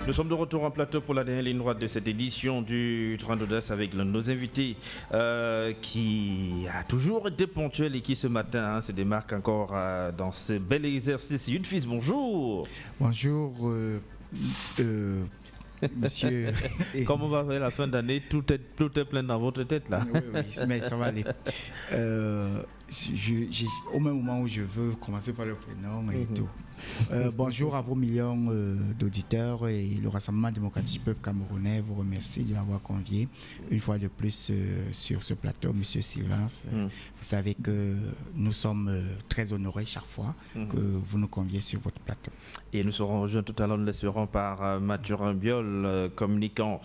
Nous sommes de retour en plateau pour la dernière ligne droite de cette édition du Train d'Audace avec nos invités qui a toujours été ponctuel et qui ce matin se démarque encore dans ce bel exercice. Yudfis, bonjour. Bonjour, monsieur. Comment va faire la fin d'année? Tout est plein dans votre tête là. Oui, mais ça va aller. Au même moment où je veux commencer par le prénom et tout. Bonjour à vos millions d'auditeurs, et le Rassemblement démocratique du peuple camerounais vous remercie de m'avoir convié une fois de plus sur ce plateau, monsieur Sylvance. Vous savez que nous sommes très honorés chaque fois que vous nous conviez sur votre plateau. Et nous serons rejoints tout à l'heure, nous l'espérons, par Mathurin Biol, communicant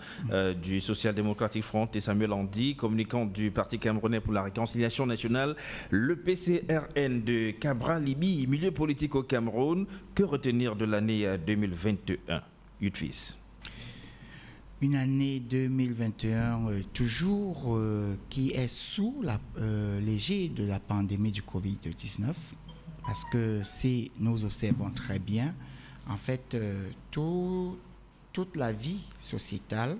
du Social Democratic Front, et Samuel Andy, communicant du Parti camerounais pour la réconciliation nationale, le PCRN de Cabra Libi, milieu politique au Cameroun. Que retenir de l'année 2021, Yudfis? Une année 2021 toujours qui est sous l'égide de la pandémie du Covid-19, parce que si nous observons très bien, en fait, toute la vie sociétale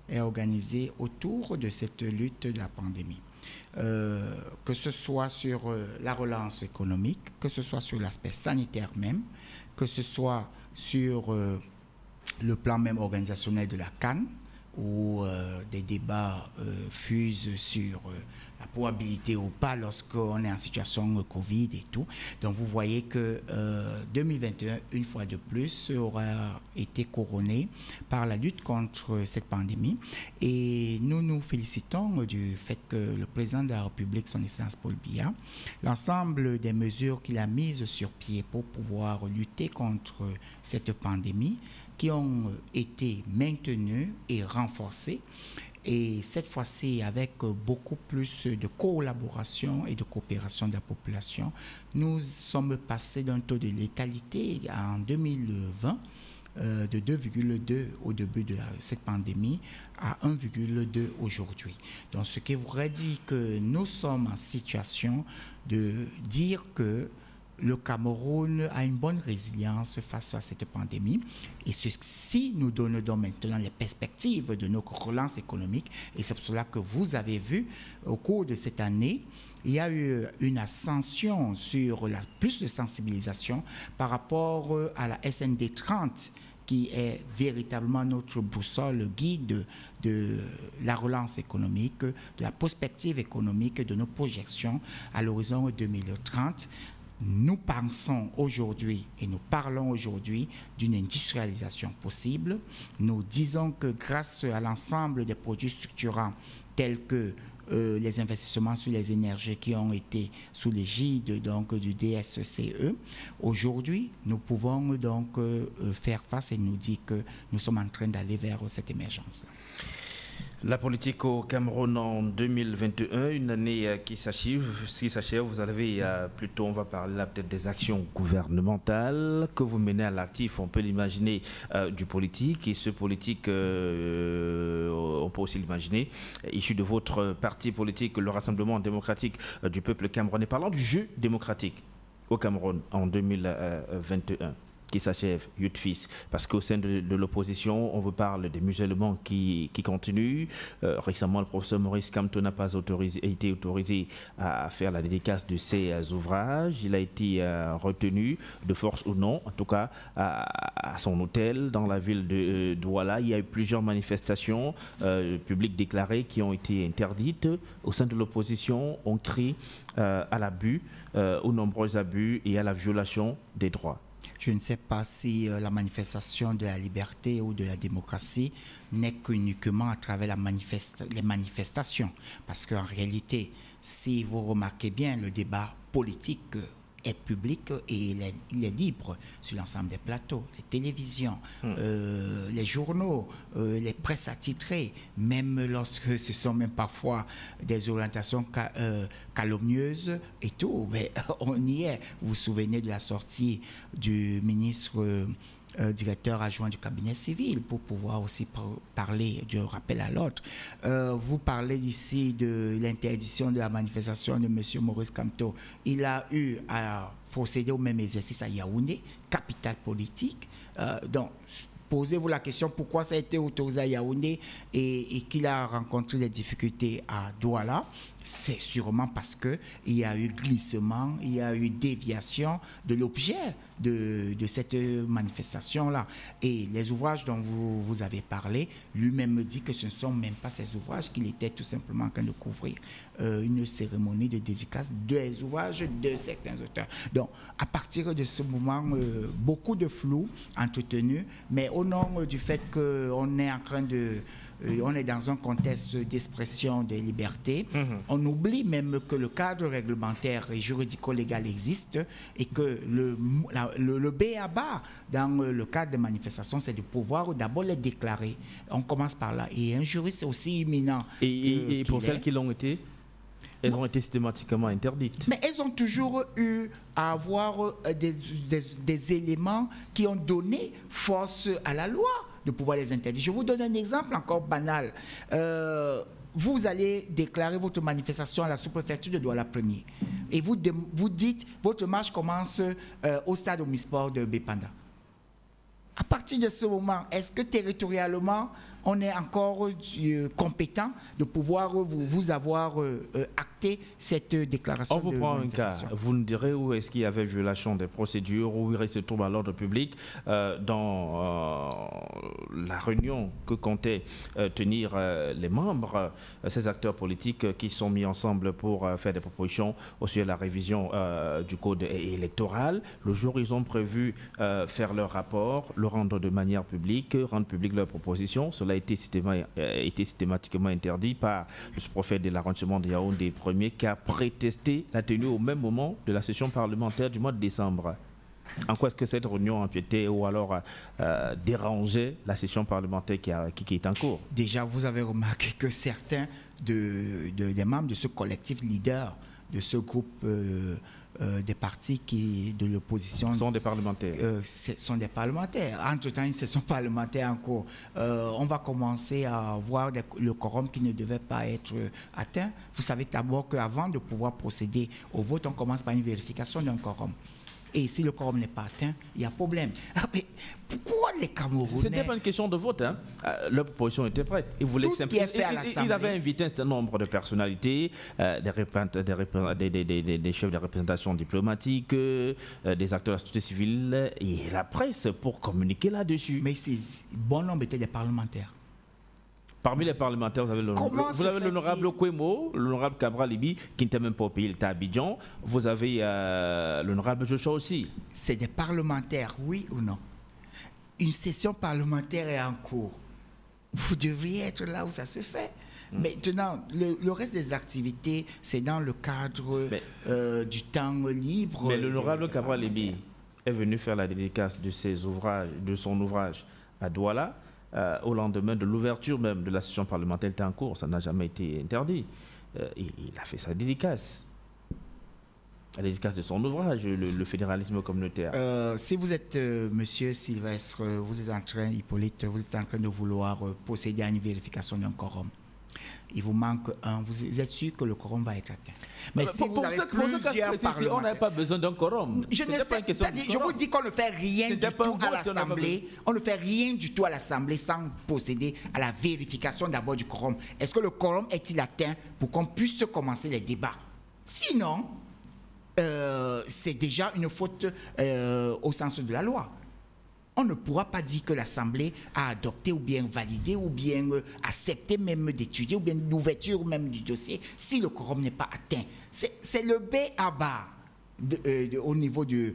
est organisée autour de cette lutte de la pandémie. Que ce soit sur la relance économique, que ce soit sur l'aspect sanitaire même, que ce soit sur le plan même organisationnel de la CAN, où des débats fusent sur la probabilité ou pas lorsqu'on est en situation Covid et tout. Donc vous voyez que 2021, une fois de plus, aura été couronné par la lutte contre cette pandémie. Et nous nous félicitons du fait que le président de la République, son Excellence Paul Biya, l'ensemble des mesures qu'il a mises sur pied pour pouvoir lutter contre cette pandémie, qui ont été maintenues et renforcées, et cette fois-ci avec beaucoup plus de collaboration et de coopération de la population. Nous sommes passés d'un taux de létalité en 2020 de 2,2 au début de cette pandémie à 1,2 aujourd'hui. Donc ce qui voudrait dire que nous sommes en situation de dire que le Cameroun a une bonne résilience face à cette pandémie, et ceci nous donne donc maintenant les perspectives de nos relances économiques. Et c'est pour cela que vous avez vu au cours de cette année, il y a eu une ascension sur la plus de sensibilisation par rapport à la SND 30, qui est véritablement notre boussole guide de la relance économique, de la prospective économique, de nos projections à l'horizon 2030. Nous pensons aujourd'hui et nous parlons aujourd'hui d'une industrialisation possible. Nous disons que grâce à l'ensemble des produits structurants tels que les investissements sur les énergies qui ont été sous l'égide donc du DSCE, aujourd'hui nous pouvons donc faire face et nous dire que nous sommes en train d'aller vers cette émergence. La politique au Cameroun en 2021, une année qui s'achève. Vous avez plutôt, on va parler là peut-être des actions gouvernementales que vous menez à l'actif, on peut l'imaginer, du politique, et ce politique, on peut aussi l'imaginer, issu de votre parti politique, le Rassemblement démocratique du peuple camerounais. Parlant du jeu démocratique au Cameroun en 2021. Qui s'achève, Yudfis, parce qu'au sein de l'opposition, on vous parle des musulmans qui continuent. Récemment, le professeur Maurice Kamto n'a pas été autorisé à faire la dédicace de ses ouvrages. Il a été retenu, de force ou non, en tout cas, à son hôtel dans la ville de Douala. Il y a eu plusieurs manifestations publiques déclarées qui ont été interdites. Au sein de l'opposition, on crie à l'abus, aux nombreux abus et à la violation des droits. Je ne sais pas si la manifestation de la liberté ou de la démocratie n'est qu'uniquement à travers les manifestations. Parce qu'en réalité, si vous remarquez bien, le débat politique est public et il est libre sur l'ensemble des plateaux, les télévisions, les journaux, les presses attitrées, même lorsque ce sont même parfois des orientations calomnieuses et tout, mais on y est. Vous vous souvenez de la sortie du ministre directeur adjoint du cabinet civil pour pouvoir aussi parler du rappel à l'ordre. Vous parlez ici de l'interdiction de la manifestation de M. Maurice Kamto. Il a eu à procéder au même exercice à Yaoundé, capitale politique. Donc, posez-vous la question pourquoi ça a été autorisé à Yaoundé et qu'il a rencontré des difficultés à Douala. C'est sûrement parce qu'il y a eu glissement, il y a eu déviation de l'objet de cette manifestation-là. Et les ouvrages dont vous avez parlé, lui-même me dit que ce ne sont même pas ces ouvrages, qu'il était tout simplement en train de couvrir une cérémonie de dédicace des ouvrages de certains auteurs. Donc, à partir de ce moment, beaucoup de flou entretenu, mais au nom du fait qu'on est en train de... on est dans un contexte d'expression des libertés. On oublie même que le cadre réglementaire et juridico-légal existe et que le b.a.-ba dans le cadre des manifestations, c'est de pouvoir d'abord les déclarer. On commence par là. Et un juriste aussi imminent. Et pour celles qui l'ont été, elles ont été systématiquement interdites. Mais elles ont toujours eu à avoir des éléments qui ont donné force à la loi de pouvoir les interdire. Je vous donne un exemple encore banal. Vous allez déclarer votre manifestation à la sous-préfecture de Douala 1er. Et vous dites, votre marche commence au stade Omnisport de Bépanda. À partir de ce moment, est-ce que territorialement, on est encore compétent de pouvoir vous avoir acté cette déclaration? On vous prend un cas, vous nous direz où est-ce qu'il y avait violation des procédures, où il se trouve à l'ordre public dans la réunion que comptaient tenir les membres, ces acteurs politiques qui sont mis ensemble pour faire des propositions au sujet de la révision du code électoral. Le jour où ils ont prévu faire leur rapport, le rendre de manière publique, rendre public leurs propositions, cela a été systématiquement interdit par le sous-préfet de l'arrondissement de Yaoundé premier qui a prétesté la tenue au même moment de la session parlementaire du mois de décembre. En quoi est-ce que cette réunion empiétait ou alors dérangeait la session parlementaire qui est en cours? Déjà, vous avez remarqué que certains des membres de ce collectif leader, de ce groupe des partis de l'opposition sont des parlementaires. Sont des parlementaires. Entre-temps, une session parlementaire en cours. On va commencer à voir le quorum qui ne devait pas être atteint. Vous savez d'abord qu'avant de pouvoir procéder au vote, on commence par une vérification d'un quorum. Et si le quorum n'est pas atteint, il y a problème. Ah, mais pourquoi les Camerounais... Ce n'était pas une question de vote. Hein. Leur proposition était prête. Ils voulaient ils avaient invité un certain nombre de personnalités, des chefs de représentation diplomatique, des acteurs de la société civile et la presse pour communiquer là-dessus. Mais ces bon nombre étaient des parlementaires. Parmi les parlementaires, vous avez l'honorable Kwemo, l'honorable Cabral Libi, qui n'était même pas au pays, il était à Abidjan. Vous avez l'honorable Joshua aussi. C'est des parlementaires, oui ou non? Une session parlementaire est en cours. Vous devriez être là où ça se fait. Maintenant, le reste des activités, c'est dans le cadre du temps libre. Mais l'honorable Cabral Libi est venu faire la dédicace de son ouvrage à Douala. Au lendemain de l'ouverture même de la session parlementaire était en cours, ça n'a jamais été interdit. Il a fait sa dédicace. La dédicace de son ouvrage, le fédéralisme communautaire. Si vous êtes monsieur Sylvestre, Hippolyte, vous êtes en train de vouloir procéder à une vérification d'un quorum. Il vous manque un. Vous êtes sûr que le quorum va être atteint. Mais si vous avez plusieurs parlementaires, on n'a pas besoin d'un quorum. Je vous dis qu'on ne fait rien du tout à l'Assemblée. On ne fait rien du tout à l'Assemblée sans procéder à la vérification d'abord du quorum. Est-ce que le quorum est-il atteint pour qu'on puisse commencer les débats? Sinon, c'est déjà une faute au sens de la loi. On ne pourra pas dire que l'Assemblée a adopté ou bien validé ou bien accepté même d'étudier ou bien l'ouverture même du dossier si le quorum n'est pas atteint. C'est le b.a.-ba au niveau du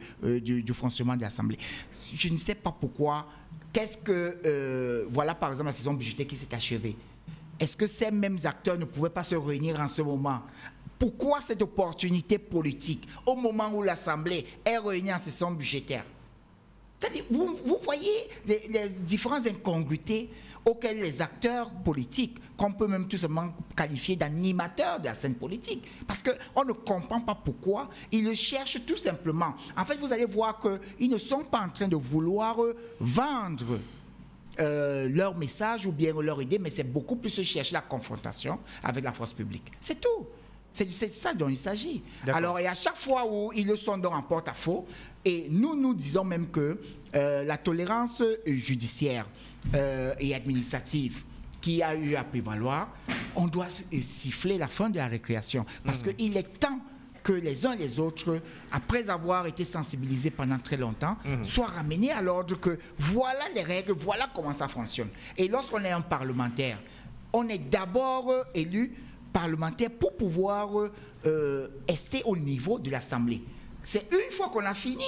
fonctionnement de l'Assemblée. Je ne sais pas pourquoi. Voilà par exemple la session budgétaire qui s'est achevée. Est-ce que ces mêmes acteurs ne pouvaient pas se réunir en ce moment? Pourquoi cette opportunité politique au moment où l'Assemblée est réunie en session budgétaire? C'est-à-dire, vous voyez les différentes incongruités auxquelles les acteurs politiques, qu'on peut même tout simplement qualifier d'animateurs de la scène politique, parce qu'on ne comprend pas pourquoi ils le cherchent tout simplement. En fait, vous allez voir qu'ils ne sont pas en train de vouloir vendre leur message ou bien leur idée, mais c'est beaucoup plus chercher la confrontation avec la force publique. C'est tout. C'est ça dont il s'agit. Alors, et à chaque fois où ils le sont donc en porte-à-faux, Et nous disons même que la tolérance judiciaire et administrative qui a eu à prévaloir, on doit siffler la fin de la récréation. Parce qu'il est temps que les uns et les autres, après avoir été sensibilisés pendant très longtemps, soient ramenés à l'ordre que voilà les règles, voilà comment ça fonctionne. Et lorsqu'on est un parlementaire, on est d'abord élu parlementaire pour pouvoir rester au niveau de l'Assemblée. C'est une fois qu'on a fini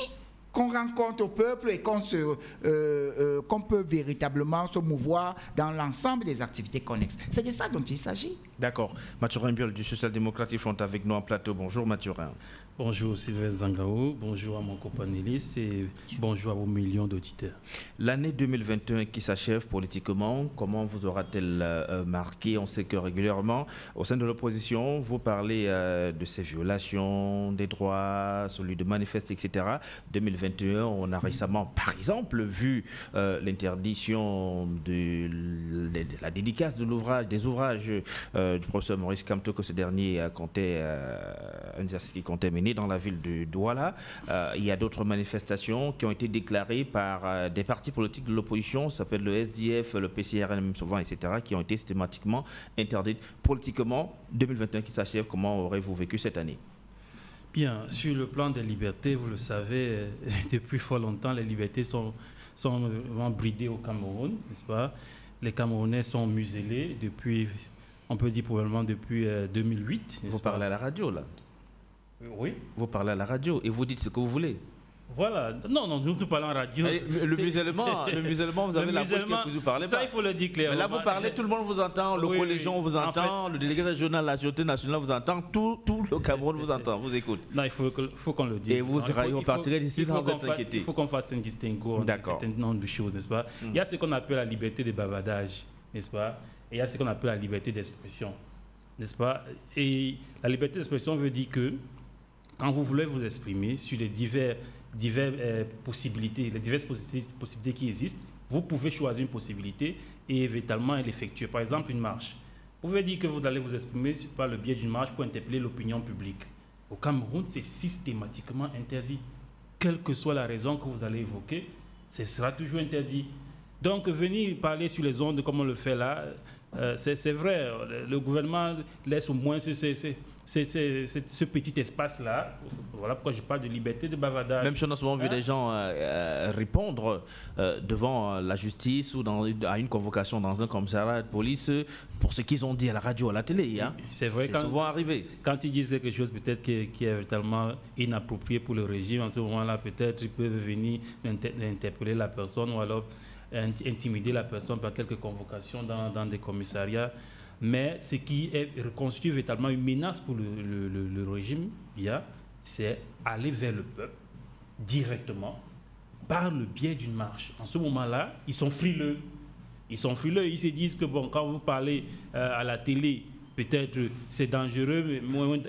qu'on rencontre au peuple et qu'on peut véritablement se mouvoir dans l'ensemble des activités connexes. C'est de ça dont il s'agit. D'accord. Mathurin Biol du Social-démocrate sont avec nous en plateau. Bonjour Mathurin. Bonjour Sylvain Zangaou, bonjour à mon copanéliste et bonjour à vos millions d'auditeurs. L'année 2021 qui s'achève politiquement, comment vous aura-t-elle marqué? On sait que régulièrement, au sein de l'opposition, vous parlez de ces violations des droits, celui de manifester, etc. 2021, on a récemment, par exemple, vu l'interdiction de la dédicace de l'ouvrage, des ouvrages du professeur Maurice Kamto, que ce dernier comptait, un exercice qui comptait mener dans la ville de Douala. Il y a d'autres manifestations qui ont été déclarées par des partis politiques de l'opposition, ça s'appelle le SDF, le PCRN, souvent, etc., qui ont été systématiquement interdites. Politiquement, 2021 qui s'achève, comment aurez-vous vécu cette année? Bien, sur le plan des libertés, vous le savez, depuis fort longtemps, les libertés sont vraiment bridées au Cameroun, n'est-ce pas? Les Camerounais sont muselés depuis, on peut dire probablement depuis 2008. Vous parlez à la radio, là? Oui. Vous parlez à la radio et vous dites ce que vous voulez. Voilà. Non, nous parlons en radio. Allez, le musulman, vous avez la bouche que vous parlez pas. Ça, il faut le dire clairement. Mais là, vous parlez, tout le monde vous entend, le collégien vous entend, en fait, le délégué régional, la Sûreté nationale vous entend, tout le Cameroun vous entend, vous écoute. Non, il faut qu'on le dise. Et vous partirez d'ici sans être inquiété. Il faut qu'on fasse un distinguo entre un certain nombre de choses, n'est-ce pas? Il y a ce qu'on appelle la liberté de bavardage, n'est-ce pas? Et il y a ce qu'on appelle la liberté d'expression, n'est-ce pas? Et la liberté d'expression veut dire que quand vous voulez vous exprimer sur les diverses possibilités qui existent, vous pouvez choisir une possibilité et éventuellement l'effectuer. Par exemple, une marche. Vous pouvez dire que vous allez vous exprimer par le biais d'une marche pour interpeller l'opinion publique. Au Cameroun, c'est systématiquement interdit. Quelle que soit la raison que vous allez évoquer, ce sera toujours interdit. Donc, venir parler sur les ondes comme on le fait là, c'est vrai, le gouvernement laisse au moins ce petit espace-là. Voilà pourquoi je parle de liberté de bavardage. Même si on a souvent vu des gens répondre devant la justice ou à une convocation dans un commissariat de police pour ce qu'ils ont dit à la radio, à la télé. Hein. C'est vrai, c'est souvent arrivé. Quand ils disent quelque chose peut-être qui est tellement inapproprié pour le régime, en ce moment-là, peut-être ils peuvent venir interpeller la personne ou alors intimider la personne par quelques convocations dans des commissariats. Mais ce qui constitue véritablement une menace pour le régime, c'est aller vers le peuple directement par le biais d'une marche. En ce moment-là, ils sont frileux. Ils se disent que bon, quand vous parlez à la télé, peut-être c'est dangereux, mais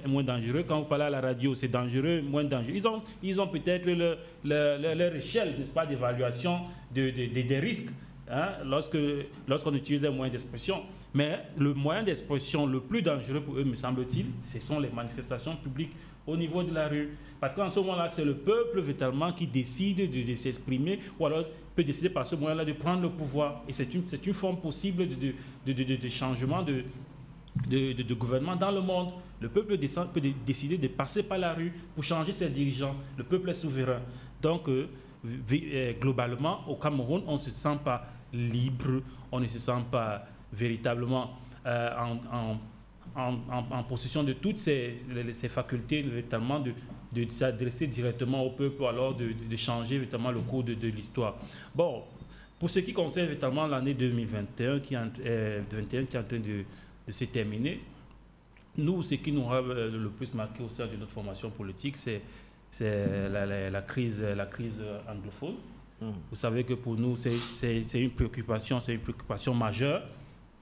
moins dangereux. Quand vous parlez à la radio, c'est dangereux, moins dangereux. Ils ont peut-être leur échelle, n'est-ce pas, d'évaluation des risques, hein, lorsqu'on utilise un moyen d'expression. Mais le moyen d'expression le plus dangereux pour eux, me semble-t-il, ce sont les manifestations publiques au niveau de la rue. Parce qu'en ce moment-là, c'est le peuple véritablement qui décide de s'exprimer ou alors peut décider par ce moyen-là de prendre le pouvoir. Et c'est une forme possible de changement de gouvernement dans le monde. Le peuple peut décider de passer par la rue pour changer ses dirigeants. Le peuple est souverain. Donc, globalement, au Cameroun, on ne se sent pas libre, on ne se sent pas véritablement en possession de toutes ces facultés, véritablement de s'adresser directement au peuple, alors de changer véritablement le cours de l'histoire. Bon, pour ce qui concerne véritablement l'année 2021 qui est en train de se terminer, nous, ce qui nous a le plus marqué au sein de notre formation politique, c'est la crise anglophone. Vous savez que pour nous, c'est une préoccupation majeure.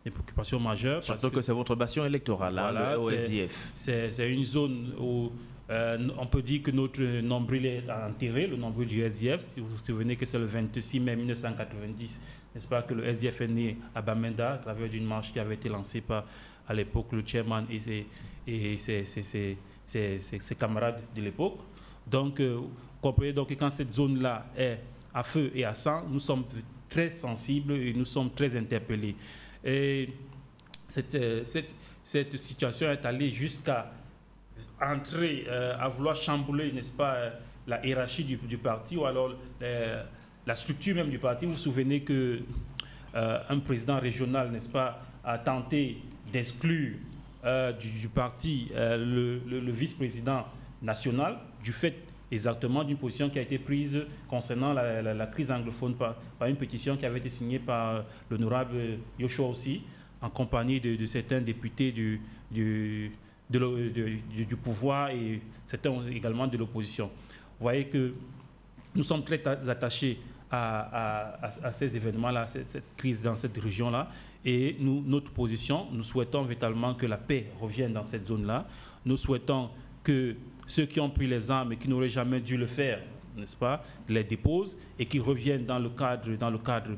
Des préoccupations majeures. Surtout que c'est votre bastion électoral, voilà, le OSIF. C'est une zone où on peut dire que notre nombril est enterré, le nombril du SDF. Si vous vous souvenez que c'est le 26 mai 1990, n'est-ce pas, que le SDF est né à Bamenda à travers d'une marche qui avait été lancée par, à l'époque, le chairman et ses camarades de l'époque. Donc, comprenez donc que quand cette zone-là est à feu et à sang, nous sommes très sensibles et nous sommes très interpellés. Et cette situation est allée jusqu'à entrer, à vouloir chambouler, n'est-ce pas, la hiérarchie du parti, ou alors la structure même du parti. Vous vous souvenez que un président régional, n'est-ce pas, a tenté d'exclure du parti le vice-président national, du fait exactement d'une position qui a été prise concernant la crise anglophone par une pétition qui avait été signée par l'honorable Yoshua aussi, en compagnie de certains députés du pouvoir et certains également de l'opposition. Vous voyez que nous sommes très attachés à ces événements-là, cette crise dans cette région-là. Et notre position, nous souhaitons véritablement que la paix revienne dans cette zone-là. Nous souhaitons que ceux qui ont pris les armes et qui n'auraient jamais dû le faire, n'est-ce pas, les déposent et qu'ils reviennent dans le cadre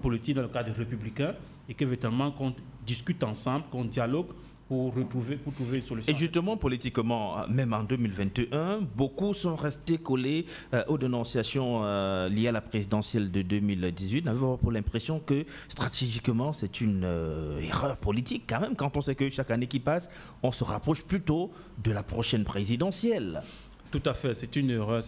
politique, dans le cadre républicain, et que véritablement qu'on discute ensemble, qu'on dialogue pour trouver une solution. Et justement, politiquement, même en 2021, beaucoup sont restés collés aux dénonciations liées à la présidentielle de 2018. Avez-vous pour l'impression que stratégiquement, c'est une erreur politique quand même, quand on sait que chaque année qui passe, on se rapproche plutôt de la prochaine présidentielle? Tout à fait, c'est une erreur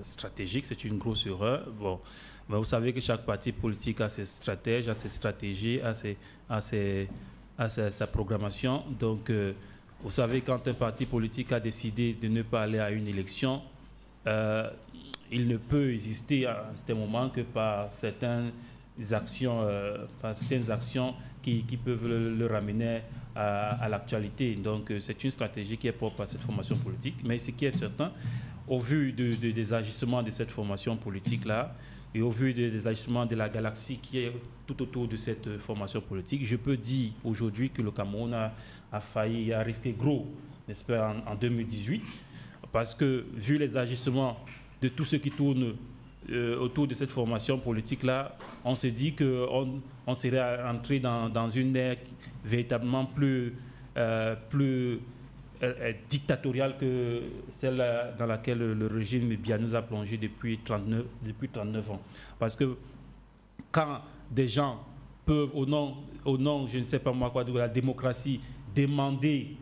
stratégique, c'est une grosse erreur. Bon, mais vous savez que chaque parti politique a ses stratèges, a ses stratégies, a sa programmation. Donc, vous savez, quand un parti politique a décidé de ne pas aller à une élection, il ne peut exister à ce moment que par certaines actions, qui peuvent le ramener à l'actualité. Donc, c'est une stratégie qui est propre à cette formation politique. Mais ce qui est certain, au vu des agissements de cette formation politique-là, et au vu des agissements de la galaxie qui est tout autour de cette formation politique, je peux dire aujourd'hui que le Cameroun a risqué gros, n'est-ce pas, en 2018, parce que vu les agissements de tous ceux qui tournent autour de cette formation politique-là, on se dit qu'on serait entré dans une ère véritablement plus dictatoriale que celle dans laquelle le régime Biya nous a plongé depuis 39 ans. Parce que quand des gens peuvent, au nom, je ne sais pas moi quoi, de la démocratie, demander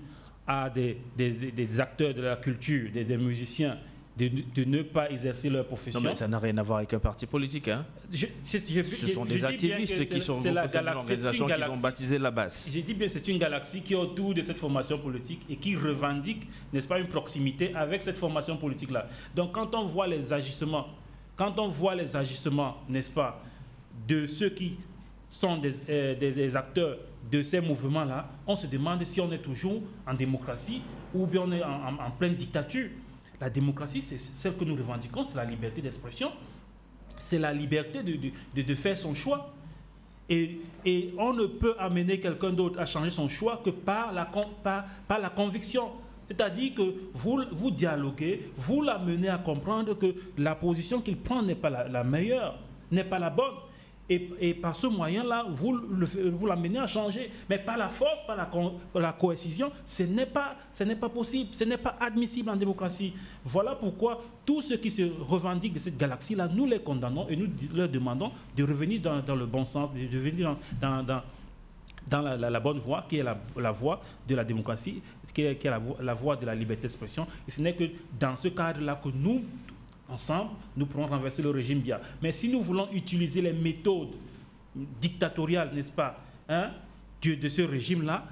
à des acteurs de la culture, des musiciens, de ne pas exercer leur profession. Non, mais ça n'a rien à voir avec un parti politique. Hein. Ce sont des activistes qui sont une organisation qui ont baptisé la base. J'ai dit bien, c'est une galaxie qui est autour de cette formation politique et qui revendique, n'est-ce pas, une proximité avec cette formation politique-là. Donc, quand on voit les agissements, n'est-ce pas, de ceux qui sont des acteurs de ces mouvements-là, on se demande si on est toujours en démocratie ou bien on est en pleine dictature. La démocratie, c'est celle que nous revendiquons, c'est la liberté d'expression, c'est la liberté de faire son choix. Et on ne peut amener quelqu'un d'autre à changer son choix que par la conviction. C'est-à-dire que vous dialoguez, vous l'amenez à comprendre que la position qu'il prend n'est pas la meilleure, n'est pas la bonne. Et par ce moyen-là, vous l'amenez à changer. Mais par la force, par la coercition, ce n'est pas possible, ce n'est pas admissible en démocratie. Voilà pourquoi tous ceux qui se revendiquent de cette galaxie-là, nous les condamnons et nous leur demandons de revenir dans le bon sens, de revenir dans la bonne voie, qui est la voie de la démocratie, qui est la voie de la liberté d'expression. Et ce n'est que dans ce cadre-là que nous, ensemble, nous pourrons renverser le régime Biya. Mais si nous voulons utiliser les méthodes dictatoriales, n'est-ce pas, hein, de ce régime-là,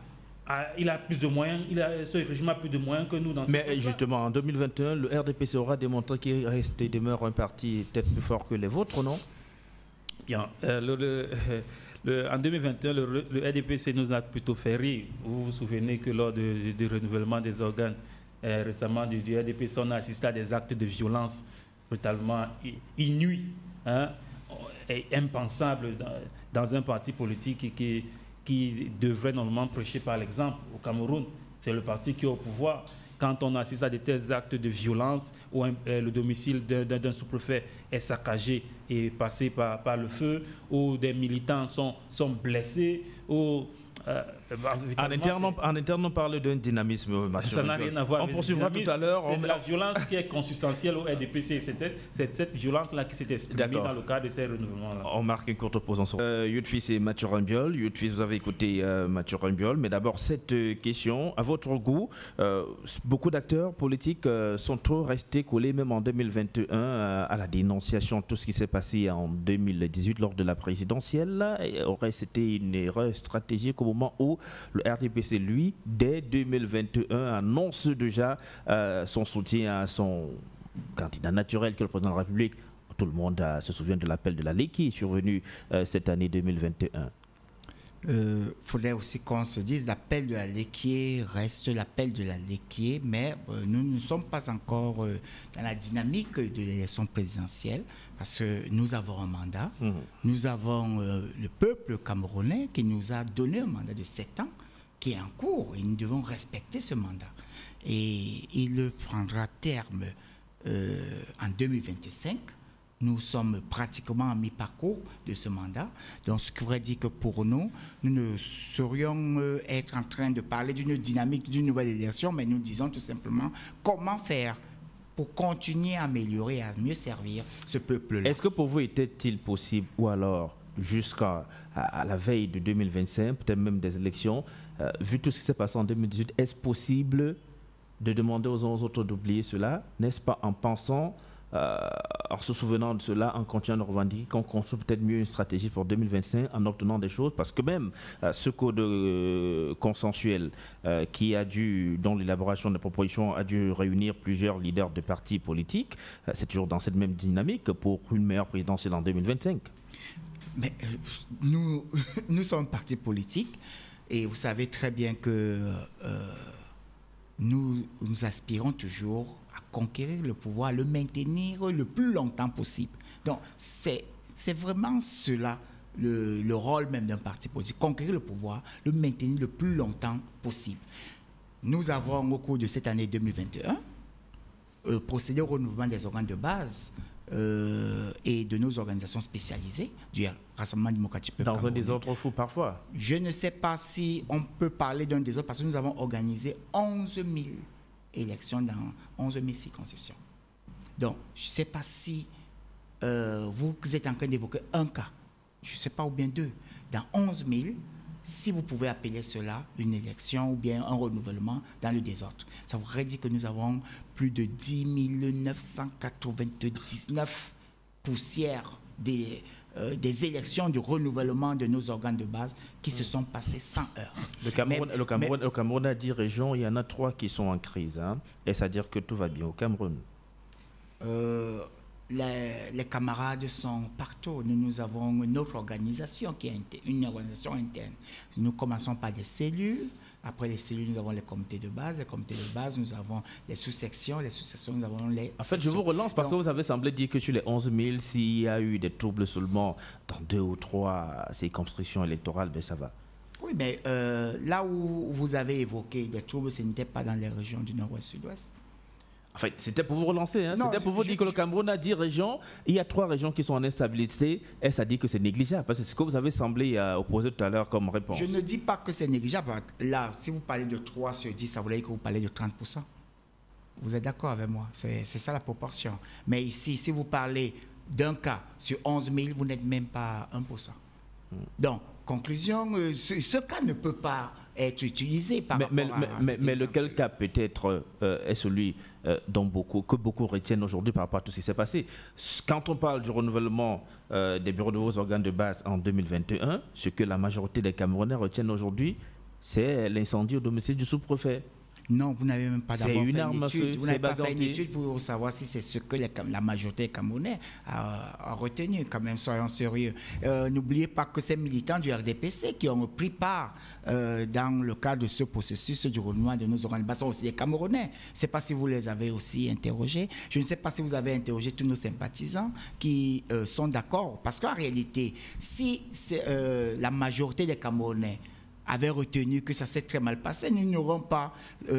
il a plus de moyens, ce régime a plus de moyens que nous dans ce sens-là. Mais justement, en 2021, le RDPC aura démontré qu'il reste et demeure un parti peut-être plus fort que les vôtres, non? Bien, en 2021, le RDPC nous a plutôt fait rire. Vous vous souvenez que lors du renouvellement des organes récemment du RDPC, on a assisté à des actes de violence totalement inouïs, hein, et impensables dans un parti politique qui devrait normalement prêcher par l'exemple. Au Cameroun, c'est le parti qui est au pouvoir. Quand on assiste à de tels actes de violence où le domicile d'un sous-préfet est saccagé et passé par le feu, où des militants sont blessés, où En interne, on parle d'un dynamisme. Ça n'a rien à voir on avec poursuivra tout à l'heure. C'est la violence qui est consubstantielle au RDPC. C'est cette violence-là qui s'est exprimée dans le cadre de ces renouvellements-là. On marque une courte pause ensemble. Youtfils et Mathieu Rambiol. Youtfils, vous avez écouté Mathieu Rambiol. Mais d'abord, cette question, à votre goût, beaucoup d'acteurs politiques sont trop restés collés, même en 2021, à la dénonciation de tout ce qui s'est passé en 2018 lors de la présidentielle. C'était une erreur stratégique au moment où le RDPC, lui, dès 2021, annonce déjà son soutien à son candidat naturel, que le président de la République. Tout le monde se souvient de l'appel de la LEC qui est survenu cette année 2021. Faudrait aussi qu'on se dise l'appel de la Léquier reste l'appel de la Léquier, mais nous ne sommes pas encore dans la dynamique de l'élection présidentielle parce que nous avons un mandat, nous avons le peuple camerounais qui nous a donné un mandat de 7 ans qui est en cours et nous devons respecter ce mandat. Et il prendra terme en 2025. Nous sommes pratiquement à mi-parcours de ce mandat. Donc, ce qui voudrait dire que pour nous, nous ne saurions être en train de parler d'une dynamique, d'une nouvelle élection, mais nous disons tout simplement comment faire pour continuer à améliorer, à mieux servir ce peuple-là. Est-ce que pour vous, était-il possible, ou alors jusqu'à la veille de 2025, peut-être même des élections, vu tout ce qui s'est passé en 2018, est-ce possible de demander aux uns aux autres d'oublier cela? N'est-ce pas en pensant en se souvenant de cela, en continuant de revendiquer, qu'on construit peut-être mieux une stratégie pour 2025 en obtenant des choses, parce que même ce code consensuel dont l'élaboration des propositions a dû réunir plusieurs leaders de partis politiques, c'est toujours dans cette même dynamique pour une meilleure présidentielle en 2025. Mais nous sommes parti politique et vous savez très bien que nous aspirons toujours conquérir le pouvoir, le maintenir le plus longtemps possible. Donc, c'est vraiment cela, le rôle même d'un parti politique, conquérir le pouvoir, le maintenir le plus longtemps possible. Nous avons, au cours de cette année 2021, procédé au renouvellement des organes de base et de nos organisations spécialisées, du Rassemblement démocratique peuple dans un désordre fou parfois. Je ne sais pas si on peut parler d'un désordre parce que nous avons organisé 11 000 élections dans 11 000 circonscriptions. Donc, je ne sais pas si vous êtes en train d'évoquer un cas, je ne sais pas, ou bien deux. Dans 11 000, si vous pouvez appeler cela une élection ou bien un renouvellement dans le désordre, ça voudrait dire que nous avons plus de 10 999 poussières des élections de renouvellement de nos organes de base qui se sont passées sans heure. Le Cameroun a 10 régions, il y en a 3 qui sont en crise. Hein. Est-ce à dire que tout va bien au Cameroun? Les camarades sont partout. Nous avons une autre organisation qui est une organisation interne. Nous commençons par des cellules. Après les cellules, nous avons les comités de base. Les comités de base, nous avons les sous-sections. Les sous-sections, nous avons les En fait, je vous relance parce que vous avez semblé dire que sur les 11 000, s'il y a eu des troubles seulement dans 2 ou 3 circonscriptions électorales, ben ça va. Oui, mais là où vous avez évoqué des troubles, ce n'était pas dans les régions du nord-ouest, sud-ouest. En fait, c'était pour vous relancer. Hein. C'était pour vous dire que le Cameroun a 10 régions. Il y a 3 régions qui sont en instabilité. Et ça dit que c'est négligeable. Parce que c'est ce que vous avez semblé opposer tout à l'heure comme réponse. Je ne dis pas que c'est négligeable. Là, si vous parlez de 3 sur 10, ça voulait dire que vous parlez de 30%. Vous êtes d'accord avec moi? C'est ça la proportion. Mais ici, si vous parlez d'un cas sur 11 000, vous n'êtes même pas 1%. Donc, conclusion, ce cas ne peut pas être utilisé par rapport à mais lequel cas peut-être est celui que beaucoup retiennent aujourd'hui par rapport à tout ce qui s'est passé. Quand on parle du renouvellement des bureaux de vos organes de base en 2021, ce que la majorité des Camerounais retiennent aujourd'hui, c'est l'incendie au domicile du sous-préfet. Non, vous n'avez même pas d'abord fait une étude. Vous n'avez pas fait une étude pour savoir si c'est ce que la majorité des Camerounais a retenu. Quand même, soyons sérieux. N'oubliez pas que ces militants du RDPC qui ont pris part dans le cadre de ce processus du renouvellement de nos organes de base sont aussi des Camerounais. Je ne sais pas si vous les avez aussi interrogés. Je ne sais pas si vous avez interrogé tous nos sympathisants qui sont d'accord. Parce qu'en réalité, si la majorité des Camerounais avait retenu que ça s'est très mal passé, nous n'aurons pas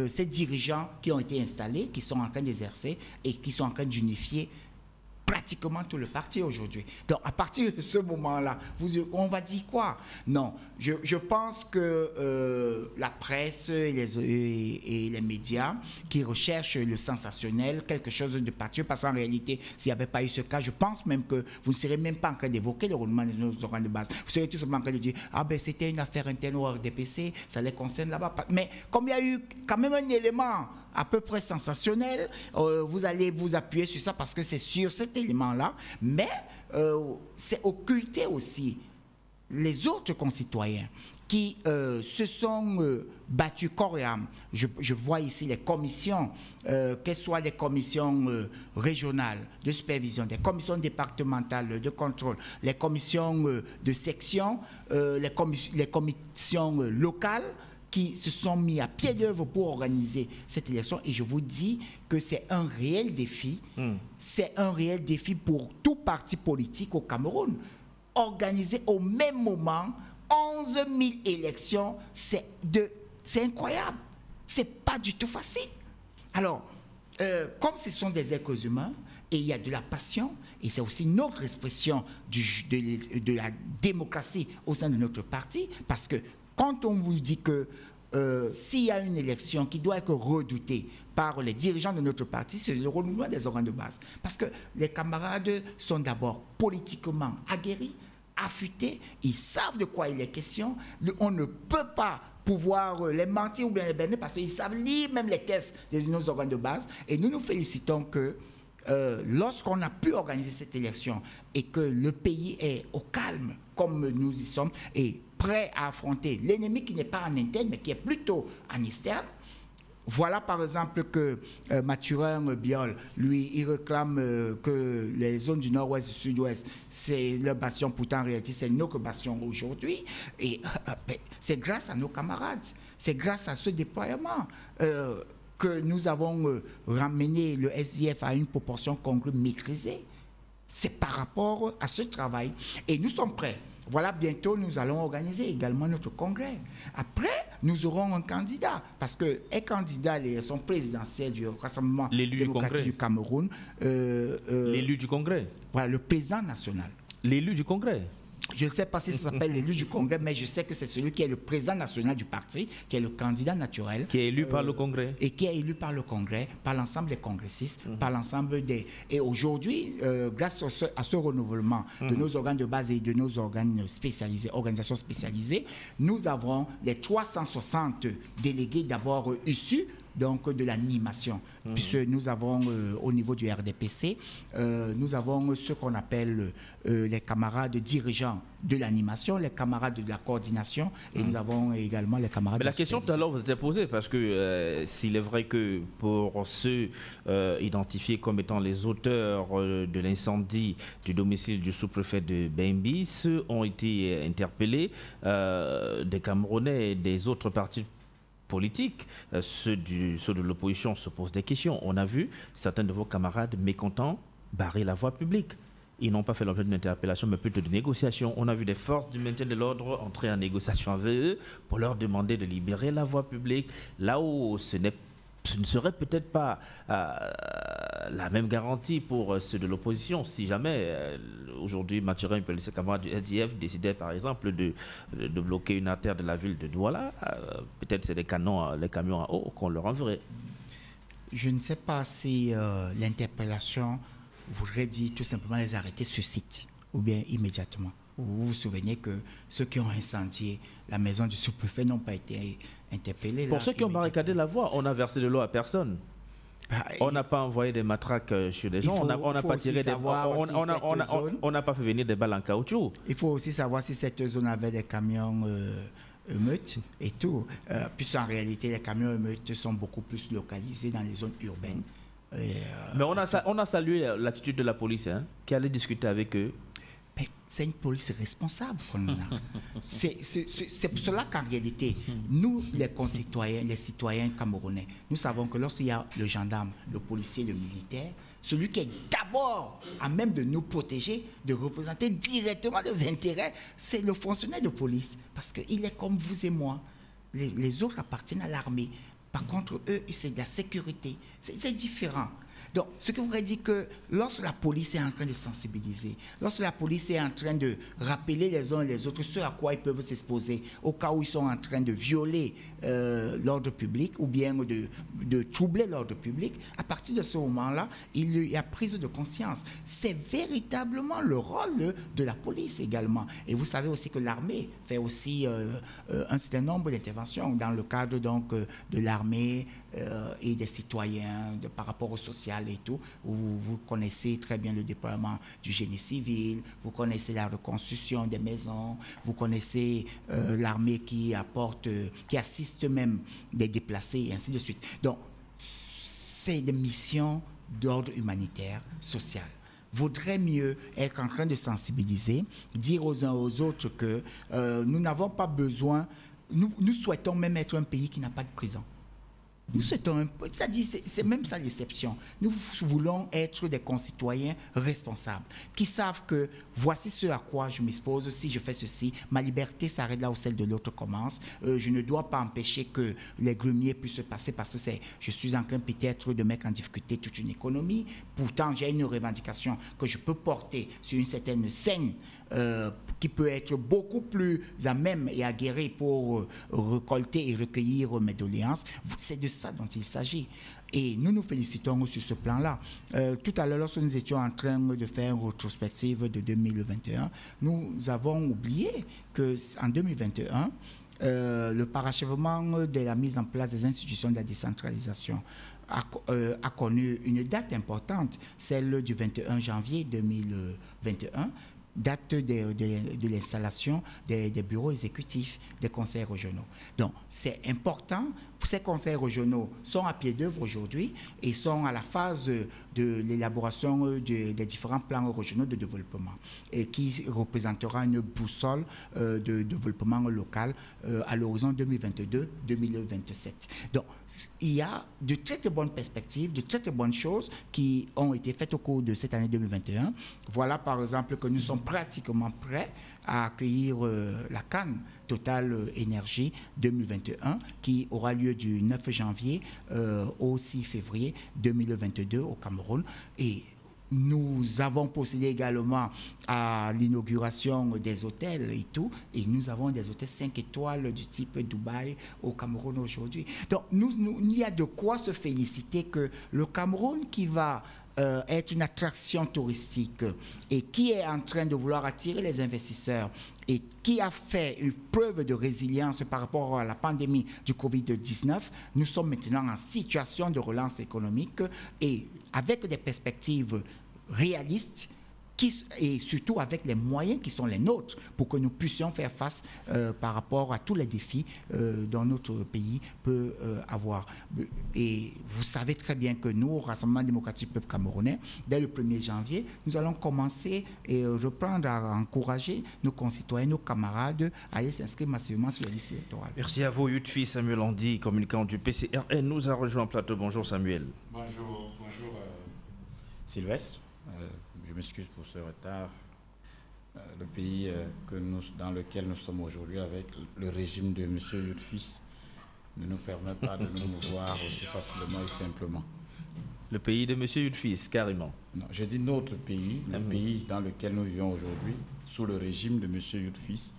ces dirigeants qui ont été installés, qui sont en train d'exercer et qui sont en train d'unifier pratiquement tout le parti aujourd'hui. Donc, à partir de ce moment-là, on va dire quoi? Non, je pense que la presse et les médias qui recherchent le sensationnel, quelque chose de particulier, parce qu'en réalité, s'il n'y avait pas eu ce cas, je pense même que vous ne serez même pas en train d'évoquer le renouvellement de nos organes de base. Vous serez tout simplement en train de dire, ah ben c'était une affaire interne au RDPC, ça les concerne là-bas. Mais comme il y a eu quand même un élément à peu près sensationnel, vous allez vous appuyer sur ça parce que c'est sur cet élément-là, mais c'est occulter aussi les autres concitoyens qui se sont battus corps et âme. Je vois ici les commissions, qu'elles soient des commissions régionales de supervision, des commissions départementales de contrôle, les commissions de section, les commissions locales, qui se sont mis à pied d'œuvre pour organiser cette élection. Et je vous dis que c'est un réel défi. C'est un réel défi pour tout parti politique au Cameroun. Organiser au même moment 11 000 élections, c'est incroyable. C'est pas du tout facile. Alors, comme ce sont des êtres humains, et il y a de la passion, et c'est aussi une autre expression de la démocratie au sein de notre parti, parce que quand on vous dit que s'il y a une élection qui doit être redoutée par les dirigeants de notre parti, c'est le renouvellement des organes de base. Parce que les camarades sont d'abord politiquement aguerris, affûtés, ils savent de quoi il est question. On ne peut pas pouvoir les mentir ou bien les berner parce qu'ils savent lire même les tests de nos organes de base. Et nous nous félicitons que lorsqu'on a pu organiser cette élection et que le pays est au calme, comme nous y sommes, et prêt à affronter l'ennemi qui n'est pas en interne, mais qui est plutôt en externe. Voilà par exemple que Mathurin Biol, lui, il réclame que les zones du nord-ouest et du sud-ouest, c'est le bastion, pourtant en réalité c'est notre bastion aujourd'hui. Et c'est grâce à nos camarades, c'est grâce à ce déploiement que nous avons ramené le SDF à une proportion congrue maîtrisée. C'est par rapport à ce travail. Et nous sommes prêts. Voilà, bientôt, nous allons organiser également notre congrès. Après, nous aurons un candidat. Parce qu'un candidat à l'élection présidentielle du Rassemblement démocratique du Cameroun... l'élu du congrès. Voilà, le président national. L'élu du congrès. Je ne sais pas si ça s'appelle l'élu du congrès, mais je sais que c'est celui qui est le président national du parti, qui est le candidat naturel. Qui est élu par le congrès. Et qui est élu par le congrès, par l'ensemble des congressistes, par l'ensemble des... Et aujourd'hui, grâce à ce renouvellement de nos organes de base et de nos organes spécialisés, organisations spécialisées, nous avons les 360 délégués d'abord issus donc de l'animation, puisque nous avons au niveau du RDPC, nous avons ce qu'on appelle les camarades dirigeants de l'animation, les camarades de la coordination, et nous avons également les camarades... Mais la question tout à l'heure vous était posée, parce que s'il est vrai que pour ceux identifiés comme étant les auteurs de l'incendie du domicile du sous-préfet de Bembis ont été interpellés, des Camerounais et des autres partis politiques, ceux de l'opposition se posent des questions. On a vu certains de vos camarades mécontents barrer la voie publique. Ils n'ont pas fait l'objet d'une interpellation, mais plutôt de négociation. On a vu des forces du maintien de l'ordre entrer en négociation avec eux pour leur demander de libérer la voie publique, là où ce ne serait peut-être pas la même garantie pour ceux de l'opposition. Si jamais, aujourd'hui, Mathurin et ses camarades du SDF décidaient, par exemple, de bloquer une artère de la ville de Douala, peut-être c'est les camions à eau qu'on leur enverrait. Je ne sais pas si l'interpellation voudrait dire tout simplement les arrêter sur site, ou bien immédiatement. Vous vous souvenez que ceux qui ont incendié la maison du sous-préfet n'ont pas été interpellés. Pour ceux qui ont barricadé la voie, on a versé de l'eau à personne. On n'a pas envoyé des matraques sur les gens, on n'a pas tiré on n'a pas fait venir des balles en caoutchouc. Il faut aussi savoir si cette zone avait des camions émeutes et tout. Puisqu'en réalité, les camions émeutes sont beaucoup plus localisés dans les zones urbaines. Mais on a salué l'attitude de la police, qui allait discuter avec eux. C'est une police responsable qu'on a. C'est pour cela qu'en réalité, nous, les concitoyens, les citoyens camerounais, nous savons que lorsqu'il y a le gendarme, le policier, le militaire, celui qui est d'abord à même de nous protéger, de représenter directement nos intérêts, c'est le fonctionnaire de police. Parce qu'il est comme vous et moi. Les autres appartiennent à l'armée. Par contre, eux, c'est de la sécurité. C'est différent. Donc, ce qui voudrait dire que lorsque la police est en train de sensibiliser, lorsque la police est en train de rappeler les uns et les autres ce à quoi ils peuvent s'exposer, au cas où ils sont en train de violer l'ordre public ou bien de troubler l'ordre public, à partir de ce moment-là, il y a prise de conscience. C'est véritablement le rôle de la police également. Et vous savez aussi que l'armée fait aussi un certain nombre d'interventions dans le cadre donc de l'armée et des citoyens par rapport au social et tout. Vous connaissez très bien le déploiement du génie civil, vous connaissez la reconstruction des maisons, vous connaissez l'armée qui apporte, qui assiste même des déplacés et ainsi de suite. Donc, c'est des missions d'ordre humanitaire, social. Vaudrait mieux être en train de sensibiliser, dire aux uns aux autres que nous n'avons pas besoin, nous souhaitons même être un pays qui n'a pas de prison. Nous souhaitons, c'est-à-dire, c'est même ça l'exception. Nous voulons être des concitoyens responsables, qui savent que voici ce à quoi je m'expose, si je fais ceci, ma liberté s'arrête là où celle de l'autre commence. Je ne dois pas empêcher que les grumiers puissent se passer parce que je suis en train peut-être de mettre en difficulté toute une économie. Pourtant, j'ai une revendication que je peux porter sur une certaine scène qui peut être beaucoup plus à même et aguerri pour récolter et recueillir mes doléances. C'est de ça dont il s'agit. Et nous nous félicitons sur ce plan-là. Tout à l'heure, lorsque nous étions en train de faire une rétrospective de 2021, nous avons oublié qu'en 2021, le parachèvement de la mise en place des institutions de la décentralisation a connu une date importante, celle du 21 janvier 2021, date de l'installation des bureaux exécutifs des conseils régionaux. Donc, c'est important. Ces conseils régionaux sont à pied d'œuvre aujourd'hui et sont à la phase de l'élaboration des différents plans régionaux de développement et qui représentera une boussole de développement local à l'horizon 2022-2027. Donc, il y a de très bonnes perspectives, de très bonnes choses qui ont été faites au cours de cette année 2021. Voilà, par exemple, que nous sommes pratiquement prêts à accueillir la CAN Total Énergie 2021 qui aura lieu du 9 janvier au 6 février 2022 au Cameroun. Et nous avons procédé également à l'inauguration des hôtels et tout, et nous avons des hôtels 5 étoiles du type Dubaï au Cameroun aujourd'hui. Donc, il y a de quoi se féliciter que le Cameroun qui va être une attraction touristique et qui est en train de vouloir attirer les investisseurs et qui a fait une preuve de résilience par rapport à la pandémie du Covid-19, nous sommes maintenant en situation de relance économique et avec des perspectives réalistes et surtout avec les moyens qui sont les nôtres pour que nous puissions faire face par rapport à tous les défis dont notre pays peut avoir. Et vous savez très bien que nous, au Rassemblement démocratique peuple camerounais, dès le 1er janvier, nous allons commencer et reprendre à encourager nos concitoyens, nos camarades à aller s'inscrire massivement sur la liste électorale. Merci à vous, Yutfi Samuel Andy, communicant du PCRN, nous a rejoint en plateau. Bonjour Samuel. Bonjour Sylvestre. Je m'excuse pour ce retard. Le pays dans lequel nous sommes aujourd'hui avec le régime de M. Yutfi ne nous permet pas de nous mouvoir aussi facilement et simplement. Le pays de M. Yutfi, carrément. Non, je dis notre pays, le pays dans lequel nous vivons aujourd'hui, sous le régime de M. Yutfi,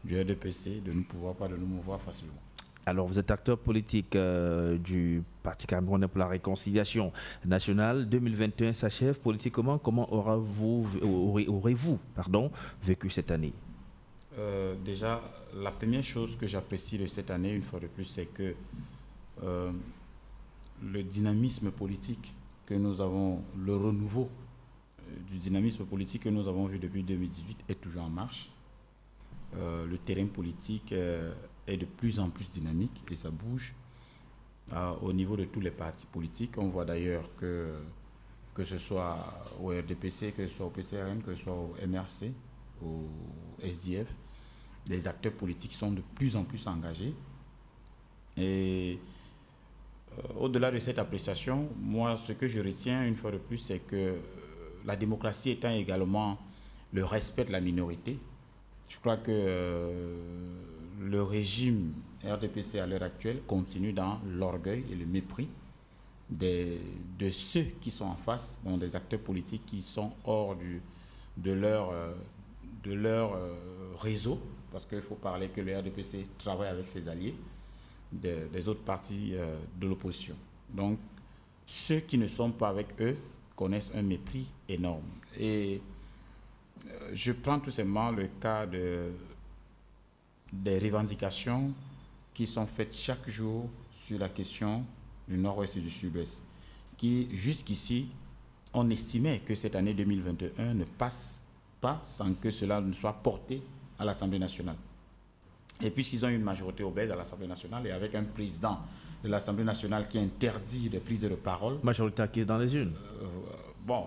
du RDPC, de ne pouvoir pas de nous mouvoir facilement. Alors, vous êtes acteur politique du Parti camerounais pour la réconciliation nationale. 2021 s'achève politiquement. Comment aurez-vous vécu cette année? Déjà, la première chose que j'apprécie de cette année, une fois de plus, c'est que le dynamisme politique que nous avons, le renouveau du dynamisme politique que nous avons vu depuis 2018 est toujours en marche. Le terrain politique est de plus en plus dynamique et ça bouge au niveau de tous les partis politiques. On voit d'ailleurs que ce soit au RDPC, que ce soit au PCRN, que ce soit au MRC, au SDF, les acteurs politiques sont de plus en plus engagés. Et au-delà de cette appréciation, moi, ce que je retiens une fois de plus, c'est que la démocratie étant également le respect de la minorité, je crois que le régime RDPC à l'heure actuelle continue dans l'orgueil et le mépris de ceux qui sont en face, donc des acteurs politiques qui sont hors de leur réseau, parce qu'il faut parler que le RDPC travaille avec ses alliés des autres partis de l'opposition. Donc, ceux qui ne sont pas avec eux connaissent un mépris énorme. Et je prends tout simplement le cas des revendications qui sont faites chaque jour sur la question du Nord-Ouest et du Sud-Ouest, qui jusqu'ici, on estimait que cette année 2021 ne passe pas sans que cela ne soit porté à l'Assemblée nationale. Et puisqu'ils ont une majorité obèse à l'Assemblée nationale et avec un président de l'Assemblée nationale qui interdit des prises de parole... Majorité acquise dans les urnes. Bon,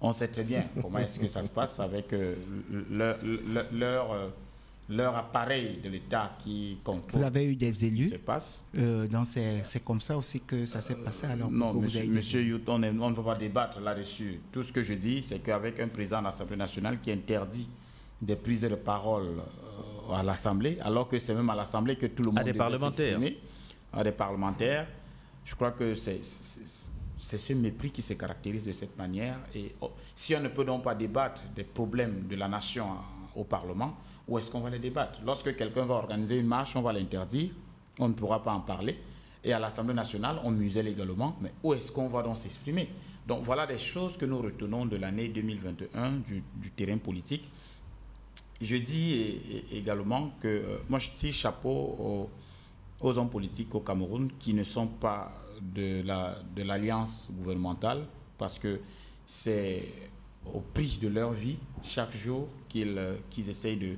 on sait très bien comment est-ce que ça se passe avec leur appareil de l'État qui contrôle. Vous avez eu des élus se passe. Donc c'est comme ça aussi que ça s'est passé alors? Non, monsieur Youton, on ne peut pas débattre là-dessus. Tout ce que je dis, c'est qu'avec un président de l'Assemblée nationale qui interdit des prises de parole à l'Assemblée, alors que c'est même à l'Assemblée que tout le monde devrait s'exprimer, à des parlementaires, je crois que c'est ce mépris qui se caractérise de cette manière. Et si on ne peut donc pas débattre des problèmes de la nation au Parlement, où est-ce qu'on va les débattre? Lorsque quelqu'un va organiser une marche, on va l'interdire, on ne pourra pas en parler. Et à l'Assemblée nationale, on muselle également, mais où est-ce qu'on va donc s'exprimer? Donc voilà des choses que nous retenons de l'année 2021 du terrain politique. Je dis également que moi je tire chapeau aux hommes politiques au Cameroun qui ne sont pas de l'alliance gouvernementale, parce que c'est au prix de leur vie chaque jour qu'ils essayent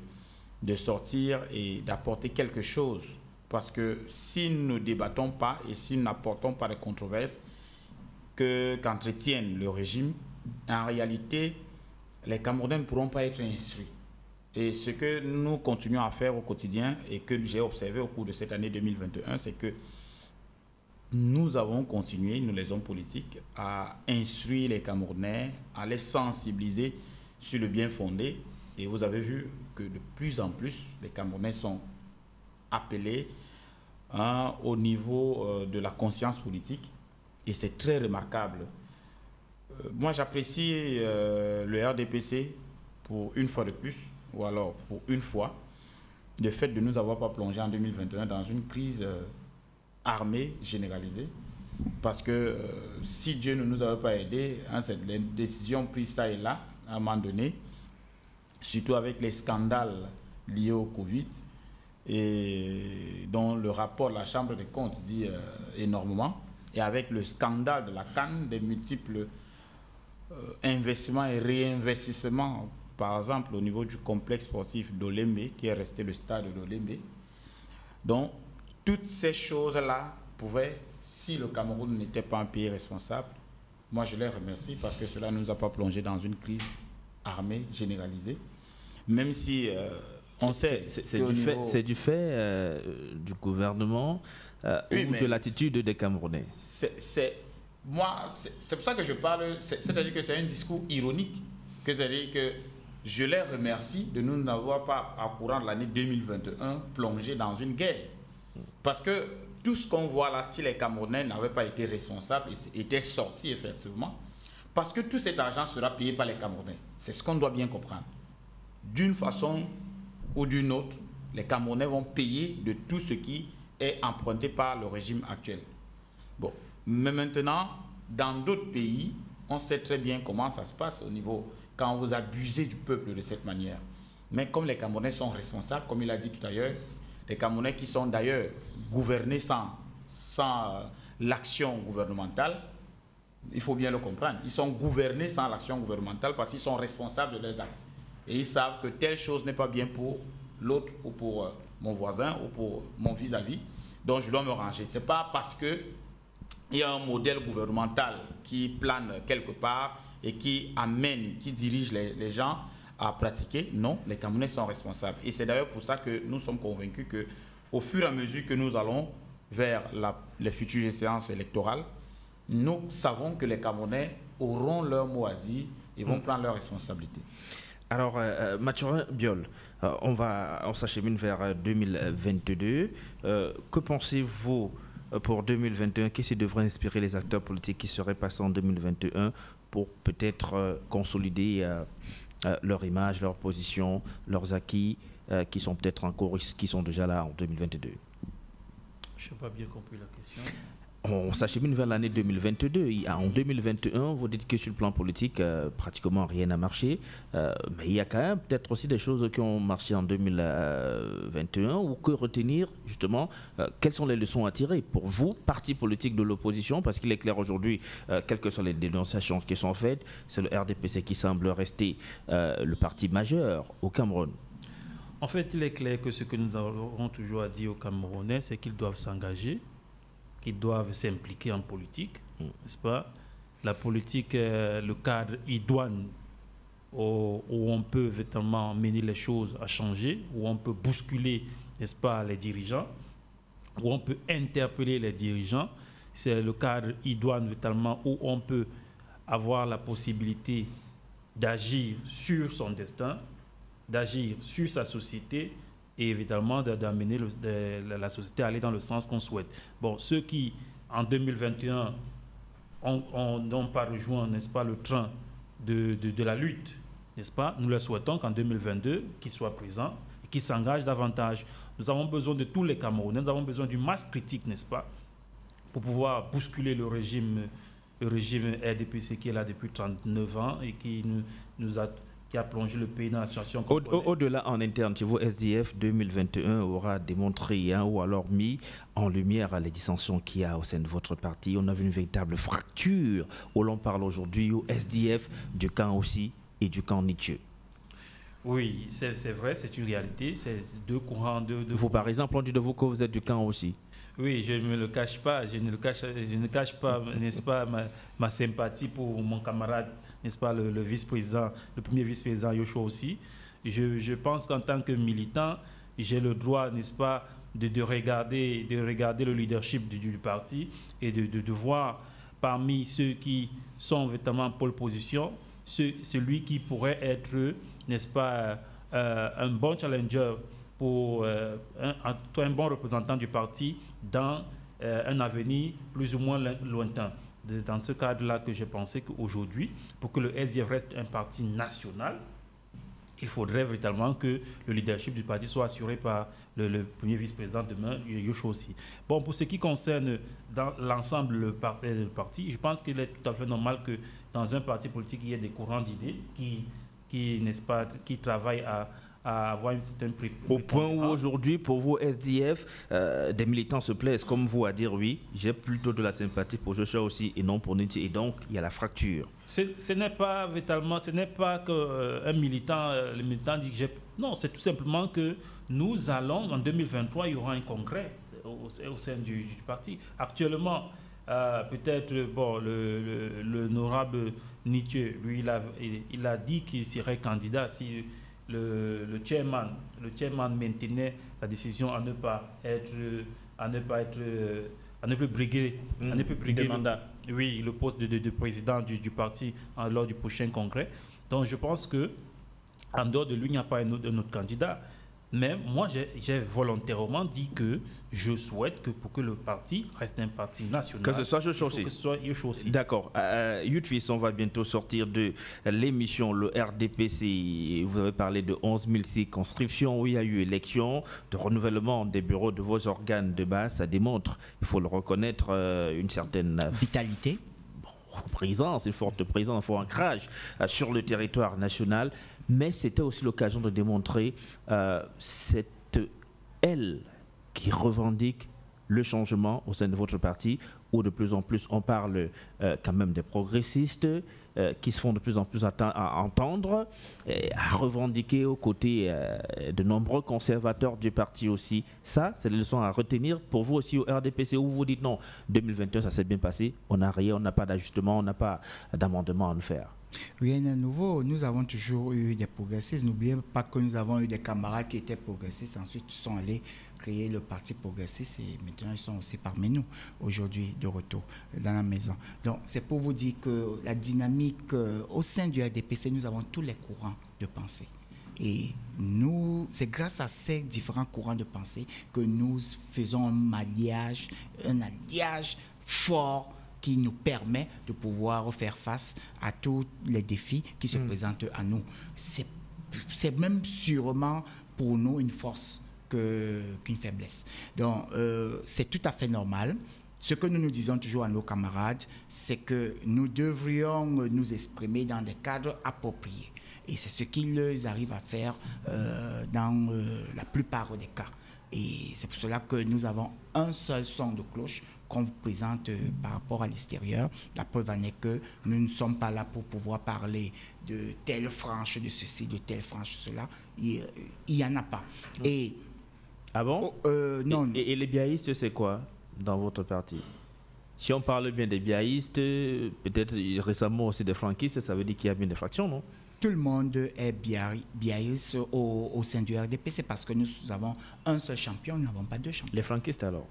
de sortir et d'apporter quelque chose. Parce que si nous ne débattons pas et si nous n'apportons pas de controverses qu'entretiennent le régime, en réalité, les Camerounais ne pourront pas être instruits. Et ce que nous continuons à faire au quotidien et que j'ai observé au cours de cette année 2021, c'est que nous avons continué, nous les hommes politiques, à instruire les Camerounais, à les sensibiliser sur le bien fondé. Et vous avez vu que de plus en plus, les Camerounais sont appelés au niveau de la conscience politique. Et c'est très remarquable. Moi, j'apprécie le RDPC pour une fois de plus, ou alors pour une fois, le fait de nous avoir pas plongé en 2021 dans une crise armée généralisée. Parce que si Dieu ne nous avait pas aidés, les décisions prises ça et là, à un moment donné, surtout avec les scandales liés au Covid, et dont le rapport de la Chambre des comptes dit énormément, et avec le scandale de la CAN, des multiples investissements et réinvestissements, par exemple au niveau du complexe sportif d'Olembe, qui est resté le stade d'Olembe. Donc, toutes ces choses-là pouvaient, si le Cameroun n'était pas un pays responsable, moi je les remercie parce que cela ne nous a pas plongé dans une crise armée généralisée. Même si on sait... C'est du fait du gouvernement oui, ou de l'attitude des Camerounais. C'est pour ça que je parle, c'est-à-dire que c'est un discours ironique, c'est-à-dire que je les remercie de nous n'avoir pas, au courant de l'année 2021, plongé dans une guerre. Parce que tout ce qu'on voit là, si les Camerounais n'avaient pas été responsables, étaient sortis effectivement, parce que tout cet argent sera payé par les Camerounais. C'est ce qu'on doit bien comprendre. D'une façon ou d'une autre, les Camerounais vont payer de tout ce qui est emprunté par le régime actuel. Bon, mais maintenant, dans d'autres pays, on sait très bien comment ça se passe au niveau, quand vous abusez du peuple de cette manière. Mais comme les Camerounais sont responsables, comme il a dit tout à l'heure, les Camerounais qui sont d'ailleurs gouvernés sans l'action gouvernementale, il faut bien le comprendre, ils sont gouvernés sans l'action gouvernementale parce qu'ils sont responsables de leurs actes. Et ils savent que telle chose n'est pas bien pour l'autre ou pour mon voisin ou pour mon vis-à-vis, donc je dois me ranger. Ce n'est pas parce qu'il y a un modèle gouvernemental qui plane quelque part et qui amène, qui dirige les gens à pratiquer. Non, les Camerounais sont responsables. Et c'est d'ailleurs pour ça que nous sommes convaincus qu'au fur et à mesure que nous allons vers les futures échéances électorales, nous savons que les Camerounais auront leur mot à dire et vont prendre leurs responsabilités. Alors, Mathurin Biol, on s'achemine vers 2022. Que pensez-vous pour 2021, qu'est-ce qui devrait inspirer les acteurs politiques qui seraient passés en 2021 pour peut-être consolider leur image, leur position, leurs acquis qui sont peut-être en cours, qui sont déjà là en 2022? Je n'ai pas bien compris la question. On s'achemine vers l'année 2022. En 2021, vous dites que sur le plan politique, pratiquement rien n'a marché. Mais il y a quand même peut-être aussi des choses qui ont marché en 2021 ou que retenir, justement, quelles sont les leçons à tirer pour vous, parti politique de l'opposition? Parce qu'il est clair aujourd'hui, quelles que soient les dénonciations qui sont faites, c'est le RDPC qui semble rester le parti majeur au Cameroun. En fait, il est clair que ce que nous avons toujours à dire aux Camerounais, c'est qu'ils doivent s'engager, qu'ils doivent s'impliquer en politique, n'est-ce pas? La politique, le cadre idoine où on peut véritablement mener les choses à changer, où on peut bousculer, n'est-ce pas, les dirigeants, où on peut interpeller les dirigeants. C'est le cadre idoine véritablement où on peut avoir la possibilité d'agir sur son destin, d'agir sur sa société, et évidemment d'amener la société à aller dans le sens qu'on souhaite. Bon, ceux qui, en 2021, n'ont pas rejoint, n'est-ce pas, le train de la lutte, n'est-ce pas, nous leur souhaitons qu'en 2022, qu'ils soient présents et qu'ils s'engagent davantage. Nous avons besoin de tous les Camerounais, nous avons besoin d'une masse critique, n'est-ce pas, pour pouvoir bousculer le régime RDPC qui est là depuis 39 ans et qui a plongé le pays dans la situation. Au-delà, en interne, chez vous, SDF 2021 aura démontré ou alors mis en lumière les dissensions qu'il y a au sein de votre parti. On a vu une véritable fracture où l'on parle aujourd'hui au SDF du camp aussi et du camp Nietzsche. Oui, c'est vrai, c'est une réalité. C'est deux courants. Vous, par exemple, on dit de vous que vous êtes du camp aussi. Oui, je ne me le cache pas. Je ne cache pas, n'est-ce pas, ma sympathie pour mon camarade, n'est-ce pas, le vice-président, le premier vice-président Yoshua aussi. Je pense qu'en tant que militant, j'ai le droit, n'est-ce pas, de regarder le leadership du parti et de voir parmi ceux qui sont véritablement en pole position, celui qui pourrait être, n'est-ce pas, un bon challenger pour un bon représentant du parti dans un avenir plus ou moins lointain. Dans ce cadre-là que j'ai pensé qu'aujourd'hui, pour que le SDF reste un parti national, il faudrait véritablement que le leadership du parti soit assuré par le premier vice-président demain, Yoshua aussi. Bon, pour ce qui concerne dans l'ensemble le parti, je pense qu'il est tout à fait normal que dans un parti politique, il y ait des courants d'idées qui n'est-ce pas, qui travaillent à avoir une certaine au point où aujourd'hui, pour vous, SDF, des militants se plaisent comme vous à dire oui, j'ai plutôt de la sympathie pour Joshua aussi et non pour Nietzsche. Et donc, il y a la fracture. Ce n'est pas véritablement, ce n'est pas qu'un militant, le militant dit que j'ai... Non, c'est tout simplement que nous allons, en 2023, il y aura un congrès au sein du parti. Actuellement, peut-être, bon, l'honorable Nietzsche, lui, il a dit qu'il serait candidat si... Le chairman maintenait la décision à ne plus briguer le mandat. Oui, le poste de président du parti lors du prochain congrès. Donc je pense que en dehors de lui, il n'y a pas un autre candidat. Mais moi, j'ai volontairement dit que je souhaite que pour que le parti reste un parti national, que ce soit Yoshua aussi. D'accord. Youtuis, on va bientôt sortir de l'émission, le RDPC. Vous avez parlé de 11 000 circonscriptions où il y a eu élection, de renouvellement des bureaux de vos organes de base. Ça démontre, il faut le reconnaître, une certaine vitalité. Présence, une forte présence, un fort ancrage sur le territoire national. Mais c'était aussi l'occasion de démontrer cette aile qui revendique le changement au sein de votre parti, où de plus en plus on parle quand même des progressistes qui se font de plus en plus à entendre, à revendiquer aux côtés de nombreux conservateurs du parti aussi. Ça, c'est les leçons à retenir pour vous aussi au RDPC, où vous dites non, 2021 ça s'est bien passé, on n'a rien, on n'a pas d'ajustement, on n'a pas d'amendement à nous faire. Rien de nouveau, nous avons toujours eu des progressistes. N'oubliez pas que nous avons eu des camarades qui étaient progressistes, ensuite ils sont allés créer le parti progressiste et maintenant ils sont aussi parmi nous aujourd'hui de retour dans la maison. Donc c'est pour vous dire que la dynamique au sein du RDPC, nous avons tous les courants de pensée. Et c'est grâce à ces différents courants de pensée que nous faisons un alliage fort qui nous permet de pouvoir faire face à tous les défis qui se présentent à nous. C'est même sûrement pour nous une force qu'une faiblesse. Donc, c'est tout à fait normal. Ce que nous disons toujours à nos camarades, c'est que nous devrions nous exprimer dans des cadres appropriés. Et c'est ce qu'ils arrivent à faire dans la plupart des cas. Et c'est pour cela que nous avons un seul son de cloche qu'on vous présente par rapport à l'extérieur. La preuve en est que nous ne sommes pas là pour pouvoir parler de telle frange de ceci, de telle frange de cela. Il n'y en a pas. Et, ah bon? Non. Et les biaïstes, c'est quoi dans votre parti? Si on parle bien des biaïstes, peut-être récemment aussi des franquistes, ça veut dire qu'il y a bien des fractions, non? Tout le monde est biaïste au sein du RDP. C'est parce que nous avons un seul champion, nous n'avons pas deux champions. Les franquistes alors?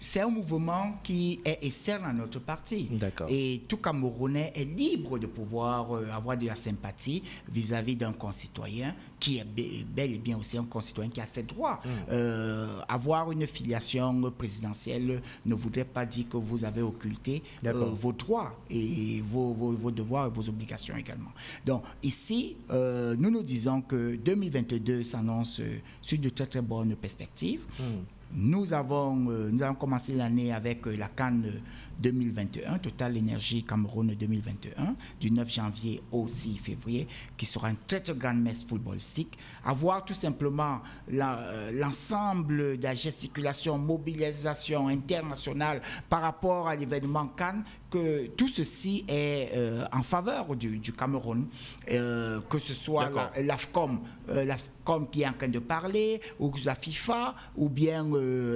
C'est un mouvement qui est externe à notre parti. Et tout Camerounais est libre de pouvoir avoir de la sympathie vis-à-vis d'un concitoyen qui est bel et bien aussi un concitoyen qui a ses droits. Avoir une filiation présidentielle ne voudrait pas dire que vous avez occulté vos droits et vos devoirs et vos obligations également. Donc ici, nous disons que 2022 s'annonce sur de très très bonnes perspectives. Nous avons commencé l'année avec la CAN 2021, Total Énergie Cameroun 2021, du 9 janvier au 6 février, qui sera une très très grande messe footballistique. Avoir tout simplement l'ensemble de la gesticulation, mobilisation internationale par rapport à l'événement CAN, que tout ceci est en faveur du Cameroun, que ce soit l'AFCOM qui est en train de parler, ou la FIFA, ou bien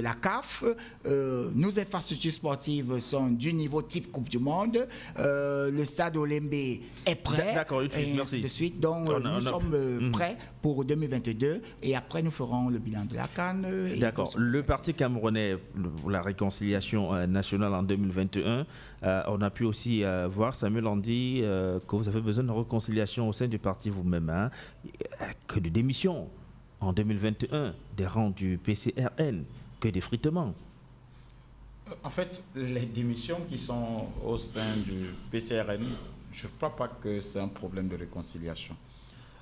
la CAF. Nos infrastructures sportives sont du niveau type Coupe du Monde. Le stade Olembe est prêt. D'accord, et merci. De suite. Donc, nous sommes prêts pour 2022 et après, nous ferons le bilan de la CAN. D'accord. Le Parti camerounais pour la réconciliation nationale en 2021, on a pu aussi voir, Samuel Andy, que vous avez besoin de réconciliation au sein du parti vous-même, hein, que de démissions en 2021 des rangs du PCRN, que d'effritement. En fait, les démissions qui sont au sein du PCRN, je ne crois pas que c'est un problème de réconciliation.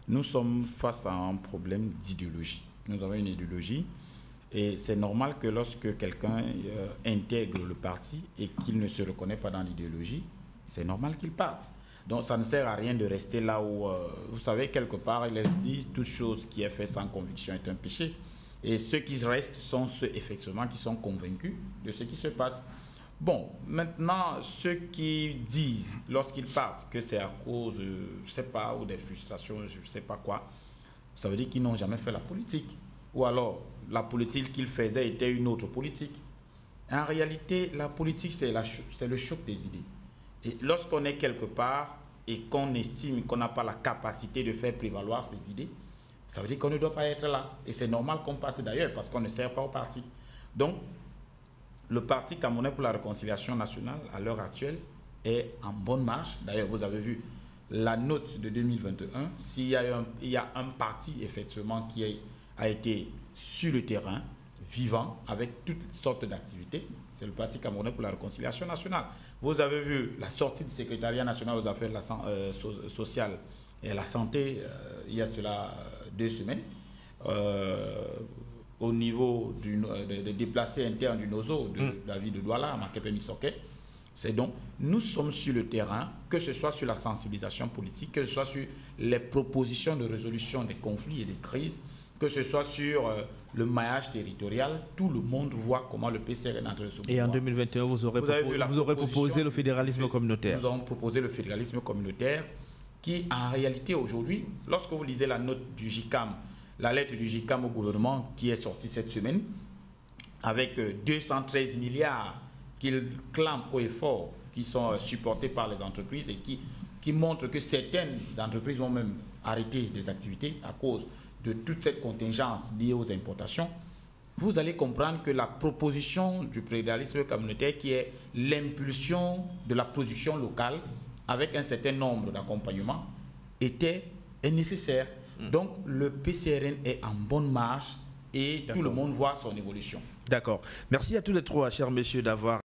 Nous sommes face à un problème d'idéologie. Nous avons une idéologie et c'est normal que lorsque quelqu'un intègre le parti et qu'il ne se reconnaît pas dans l'idéologie, c'est normal qu'il parte. Donc ça ne sert à rien de rester là où, vous savez, quelque part, il est dit, toute chose qui est faite sans conviction est un péché. Et ceux qui restent sont ceux, effectivement, qui sont convaincus de ce qui se passe. Bon, maintenant, ceux qui disent, lorsqu'ils partent, que c'est à cause, je ne sais pas, ou des frustrations, je ne sais pas quoi, ça veut dire qu'ils n'ont jamais fait la politique. Ou alors, la politique qu'ils faisaient était une autre politique. En réalité, la politique, c'est le choc des idées. Et lorsqu'on est quelque part et qu'on estime qu'on n'a pas la capacité de faire prévaloir ses idées, ça veut dire qu'on ne doit pas être là. Et c'est normal qu'on parte d'ailleurs parce qu'on ne sert pas au parti. Donc, le Parti camerounais pour la réconciliation nationale, à l'heure actuelle, est en bonne marche. D'ailleurs, vous avez vu la note de 2021. S'il y a un parti, effectivement, qui a été sur le terrain, vivant, avec toutes sortes d'activités, c'est le Parti camerounais pour la réconciliation nationale. Vous avez vu la sortie du secrétariat national aux affaires sociales et la santé, il y a cela 2 semaines, au niveau des déplacés internes du NOZO, de la ville de Douala, à Makepe Misoké. C'est donc, nous sommes sur le terrain, que ce soit sur la sensibilisation politique, que ce soit sur les propositions de résolution des conflits et des crises, que ce soit sur le maillage territorial, tout le monde voit comment le PCR est en train de se mouvoir. Et en 2021, vous aurez proposé le fédéralisme communautaire. Nous avons proposé le fédéralisme communautaire qui, en réalité, aujourd'hui, lorsque vous lisez la note du JICAM, la lettre du JICAM au gouvernement qui est sortie cette semaine, avec 213 milliards qu'ils clament haut et fort, qui sont supportés par les entreprises et qui montrent que certaines entreprises vont même arrêter des activités à cause de toute cette contingence liée aux importations, vous allez comprendre que la proposition du fédéralisme communautaire, qui est l'impulsion de la production locale avec un certain nombre d'accompagnements, est nécessaire. Donc le PCRN est en bonne marche et tout le monde voit son évolution. D'accord. Merci à tous les trois, chers messieurs, d'avoir